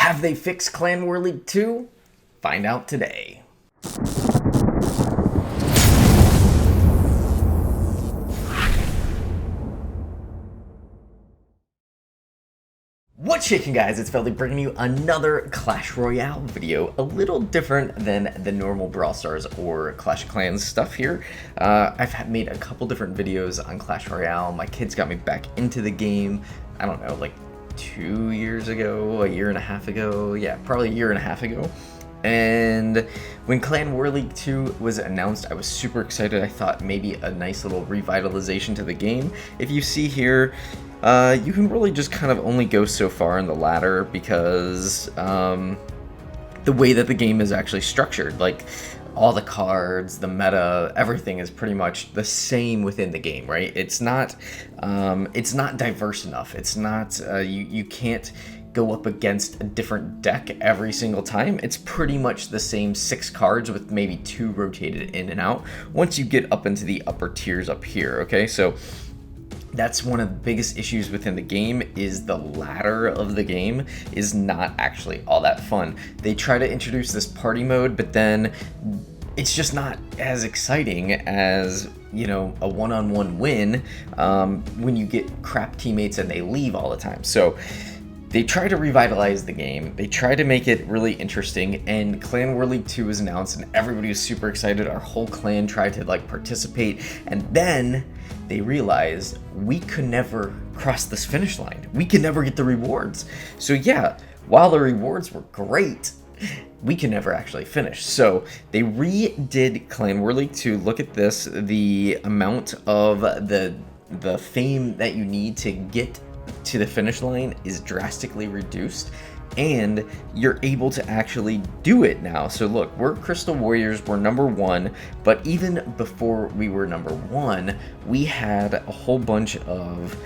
Have they fixed Clan War League 2? Find out today. What's shaking, guys? It's Feldy bringing you another Clash Royale video, a little different than the normal Brawl Stars or Clash of Clans stuff here. I've made a couple different videos on Clash Royale. My kids got me back into the game, I don't know, like 2 years ago, a year and a half ago, yeah, probably a year and a half ago. And when Clan War League 2 was announced, I was super excited. I thought maybe a nice little revitalization to the game. If you see here, you can really just kind of only go so far in the ladder because the way that the game is actually structured, like all the cards, the meta, everything is pretty much the same within the game, right? It's not diverse enough. It's not you can't go up against a different deck every single time. It's pretty much the same 6 cards with maybe 2 rotated in and out once you get up into the upper tiers up here, okay? So that's one of the biggest issues within the game, is the ladder of the game is not actually all that fun. They try to introduce this party mode, but then it's just not as exciting as, you know, a one-on-one win when you get crap teammates and they leave all the time. So they try to revitalize the game, they try to make it really interesting, and Clan War League 2 was announced and everybody was super excited. Our whole clan tried to like participate, and then they realized we could never cross this finish line. We could never get the rewards. So yeah, while the rewards were great, we can never actually finish. So they redid Clan War League 2. Look at this, the amount of the fame that you need to get to the finish line is drastically reduced, and you're able to actually do it now. So look, we're Crystal Warriors, we're number 1, but even before we were number 1, we had a whole bunch of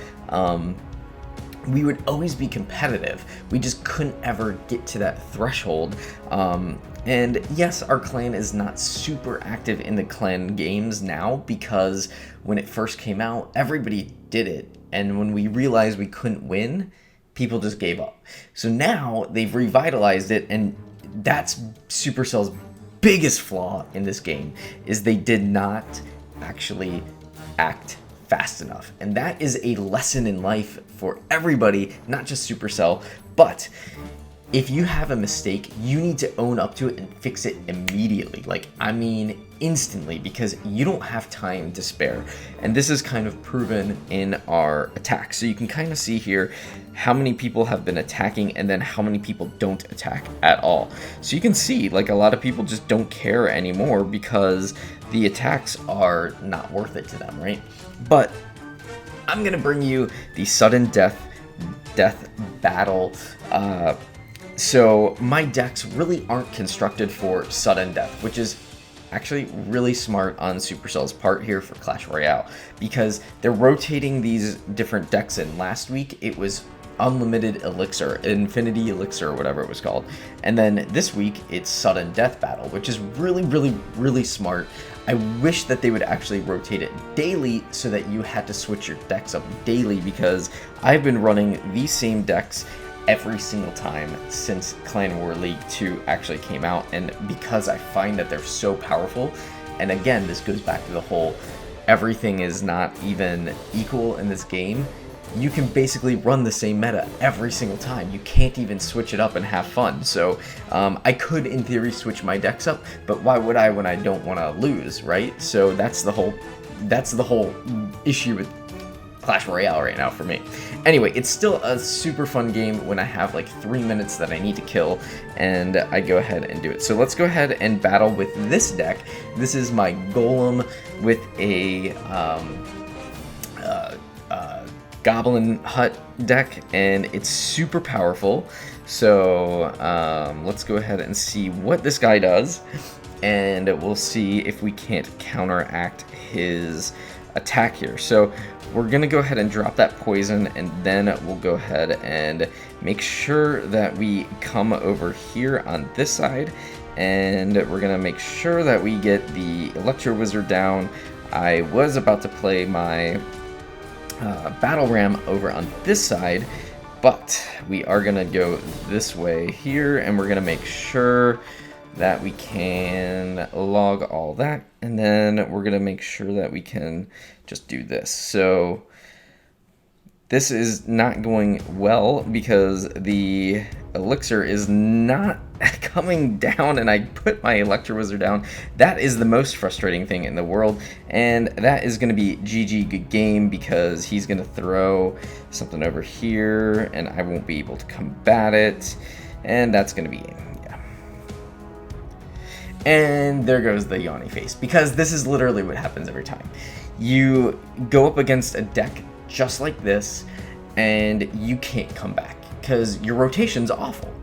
we would always be competitive. We just couldn't ever get to that threshold. And yes, our clan is not super active in the clan games now, because when it first came out, everybody did it. And when we realized we couldn't win, people just gave up. So now they've revitalized it, and that's Supercell's biggest flaw in this game, is they did not actually act fast enough. And that is a lesson in life for everybody, not just Supercell. But if you have a mistake, you need to own up to it and fix it immediately. Like, I mean, instantly, because you don't have time to spare. And this is kind of proven in our attacks. So you can kind of see here how many people have been attacking and then how many people don't attack at all. So you can see, like, a lot of people just don't care anymore because the attacks are not worth it to them, right? But I'm gonna bring you the sudden death battle. So my decks really aren't constructed for sudden death, which is actually really smart on Supercell's part here for Clash Royale, because they're rotating these different decks in. Last week it was unlimited elixir, infinity elixir, or whatever it was called, and then this week it's sudden death battle, which is really smart. I wish that they would actually rotate it daily so that you had to switch your decks up daily, because I've been running these same decks every single time since Clan War League 2 actually came out, and because I find that they're so powerful. And again, this goes back to the whole everything is not even equal in this game. You can basically run the same meta every single time. You can't even switch it up and have fun. So I could, in theory, switch my decks up, but why would I when I don't want to lose, right? So that's the whole issue with Clash Royale right now for me. Anyway, it's still a super fun game when I have like 3 minutes that I need to kill, and I go ahead and do it. So let's go ahead and battle with this deck. This is my Golem with a Goblin Hut deck, and it's super powerful. So let's go ahead and see what this guy does, and we'll see if we can't counteract his attack here. So we're gonna go ahead and drop that poison, and then we'll go ahead and make sure that we come over here on this side, and we're gonna make sure that we get the Electro Wizard down. I was about to play my Battle Ram over on this side, But we are going to go this way here, and we're going to make sure that we can log all that, and then we're going to make sure that we can just do this. So this is not going well because the elixir is not coming down, and I put my Electro Wizard down. That is the most frustrating thing in the world, and that is going to be GG, good game, because he's going to throw something over here, and I won't be able to combat it, and that's going to be game. Yeah. And there goes the yawny face, because this is literally what happens every time. You go up against a deck just like this, and you can't come back because your rotation's awful.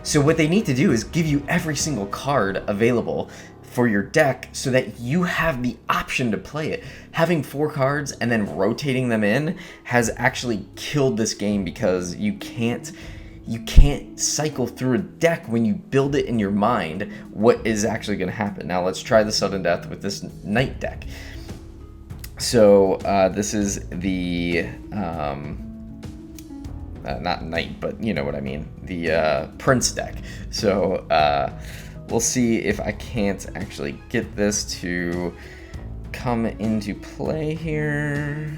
So what they need to do is give you every single card available for your deck so that you have the option to play it. Having 4 cards and then rotating them in has actually killed this game, because you can't cycle through a deck when you build it in your mind what is actually going to happen. Now let's try the sudden death with this Knight deck. So this is the not Knight, but you know what I mean, the Prince deck. So we'll see if I can't actually get this to come into play here.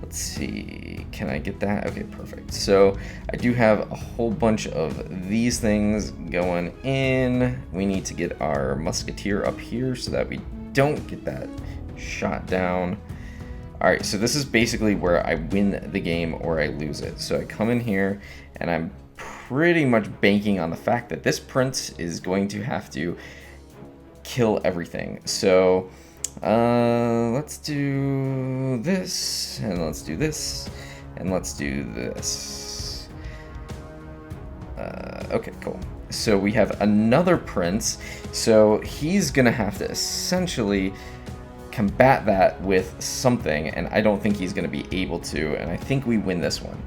Let's see, can I get that? Okay, perfect. So I do have a whole bunch of these things going in. We need to get our Musketeer up here so that we don't get that shot down. Alright, so this is basically where I win the game or I lose it. So I come in here, and I'm pretty much banking on the fact that this Prince is going to have to kill everything. So let's do this, and let's do this, and let's do this. Okay, cool. So we have another Prince, so he's gonna have to essentially combat that with something, and I don't think he's gonna be able to, and I think we win this one.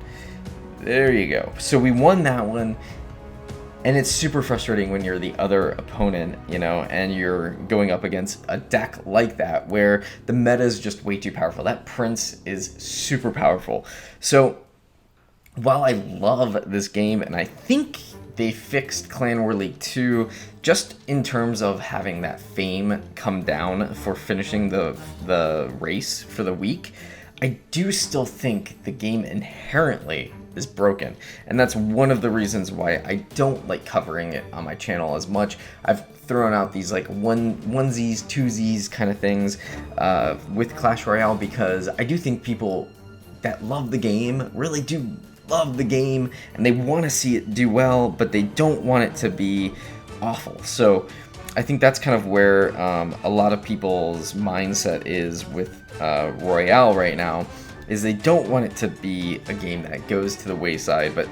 There you go. So we won that one, and it's super frustrating when you're the other opponent, you know, and you're going up against a deck like that where the meta is just way too powerful. That Prince is super powerful. So while I love this game, and I think they fixed Clan War League 2 just in terms of having that fame come down for finishing the race for the week, I do still think the game inherently is broken, and that's one of the reasons why I don't like covering it on my channel as much. I've thrown out these like onesies, twosies kind of things with Clash Royale, because I do think people that love the game really do love the game, and they want to see it do well, but they don't want it to be awful. So I think that's kind of where a lot of people's mindset is with Royale right now, is they don't want it to be a game that goes to the wayside. But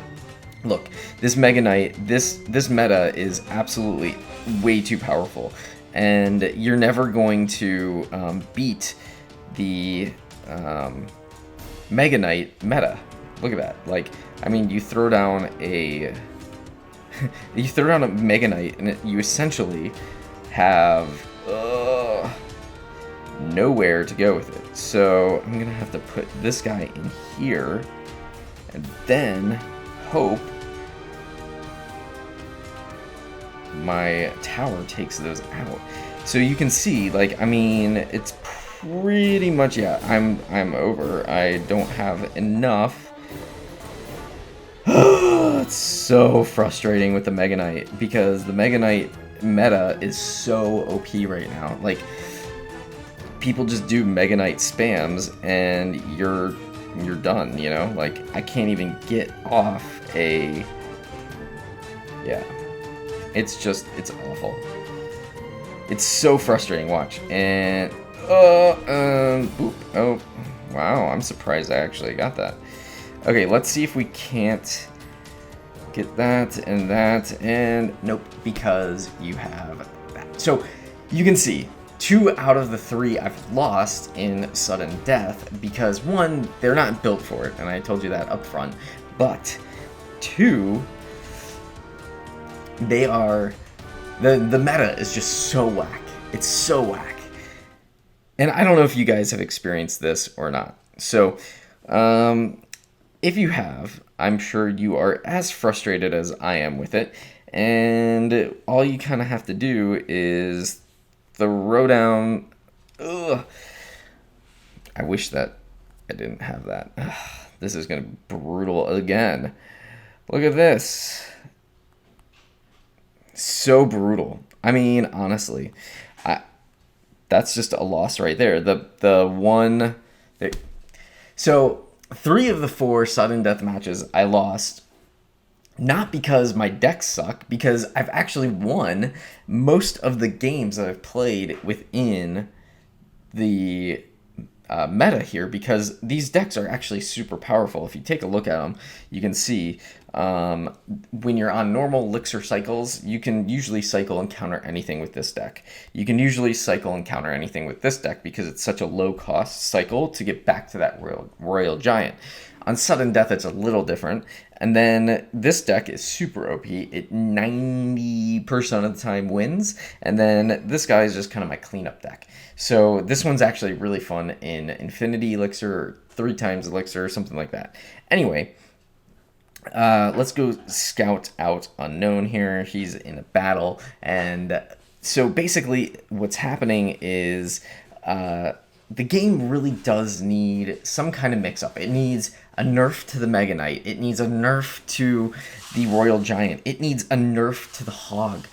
look, this Mega Knight, this meta is absolutely way too powerful, and you're never going to beat the Mega Knight meta. Look at that. Like, I mean, you throw down a Mega Knight, and you essentially have nowhere to go with it. So I'm gonna have to put this guy in here, and then hope my tower takes those out. So you can see, like, I mean, it's pretty much, yeah, I'm over. I don't have enough. It's so frustrating with the Mega Knight, because the Mega Knight meta is so OP right now. Like, people just do Mega Knight spams and you're done, you know? Like, I can't even get off a... Yeah. It's just, it's awful. It's so frustrating, watch. And, oop, oh, wow, I'm surprised I actually got that. Okay, let's see if we can't get that, and nope, because you have that. So you can see 2 out of the 3 I've lost in sudden death, because 1, they're not built for it, and I told you that up front, but 2, they are, the meta is just so whack. It's so whack. And I don't know if you guys have experienced this or not. So, if you have, I'm sure you are as frustrated as I am with it. And all you kind of have to do is throw down. Ugh. I wish that I didn't have that. Ugh, this is going to be brutal again. Look at this. So brutal. I mean, honestly, that's just a loss right there. The one that, so 3 of the 4 sudden death matches I lost, not because my decks suck, because I've actually won most of the games that I've played within the meta here, because these decks are actually super powerful. If you take a look at them, you can see when you're on normal elixir cycles, you can usually cycle and counter anything with this deck. You can usually cycle and counter anything with this deck because it's such a low cost cycle to get back to that Royal Giant. On sudden death, it's a little different. And then this deck is super OP. It 90% of the time wins. And then this guy is just kind of my cleanup deck. So this one's actually really fun in Infinity Elixir, or 3 times Elixir, or something like that. Anyway, let's go scout out Unknown here. He's in a battle. And so basically what's happening is the game really does need some kind of mix-up. It needs a nerf to the Mega Knight. It needs a nerf to the Royal Giant. It needs a nerf to the Hog.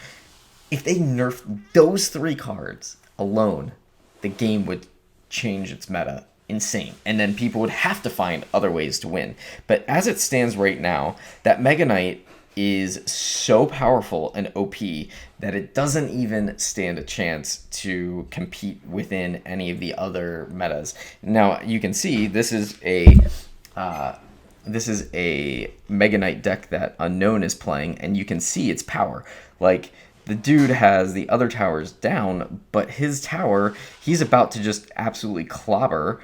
If they nerf those 3 cards alone, the game would change its meta insane. And then people would have to find other ways to win. But as it stands right now, that Mega Knight is so powerful and OP that it doesn't even stand a chance to compete within any of the other metas. Now you can see this is a Mega Knight deck that Unknown is playing, and you can see its power. Like, the dude has the other towers down, but his tower, he's about to just absolutely clobber.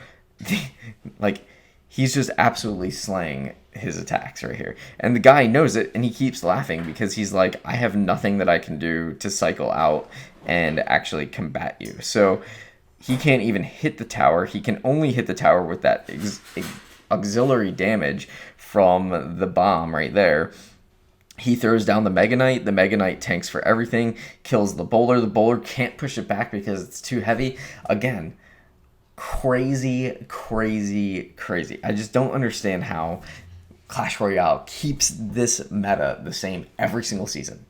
Like, he's just absolutely slaying his attacks right here. And the guy knows it, and he keeps laughing because he's like, I have nothing that I can do to cycle out and actually combat you. So he can't even hit the tower. He can only hit the tower with that auxiliary damage from the bomb right there. He throws down the Mega Knight. The Mega Knight tanks for everything, kills the Bowler. The Bowler can't push it back because it's too heavy. Again, crazy. I just don't understand how Clash Royale keeps this meta the same every single season.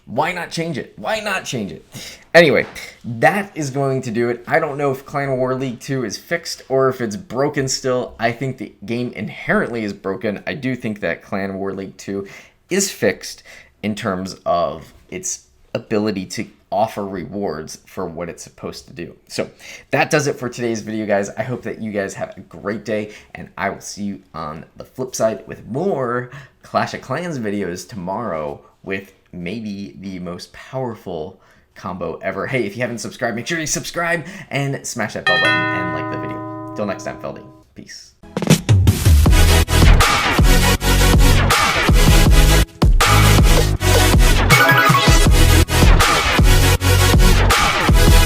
Why not change it? Why not change it? Anyway, that is going to do it. I don't know if Clan War League 2 is fixed or if it's broken still. I think the game inherently is broken. I do think that Clan War League 2 is fixed in terms of its ability to offer rewards for what it's supposed to do. So that does it for today's video, guys. I hope that you guys have a great day, and I will see you on the flip side with more Clash of Clans videos tomorrow with maybe the most powerful combo ever. Hey, if you haven't subscribed, make sure you subscribe and smash that bell button and like the video. Till next time, Feldy. Peace.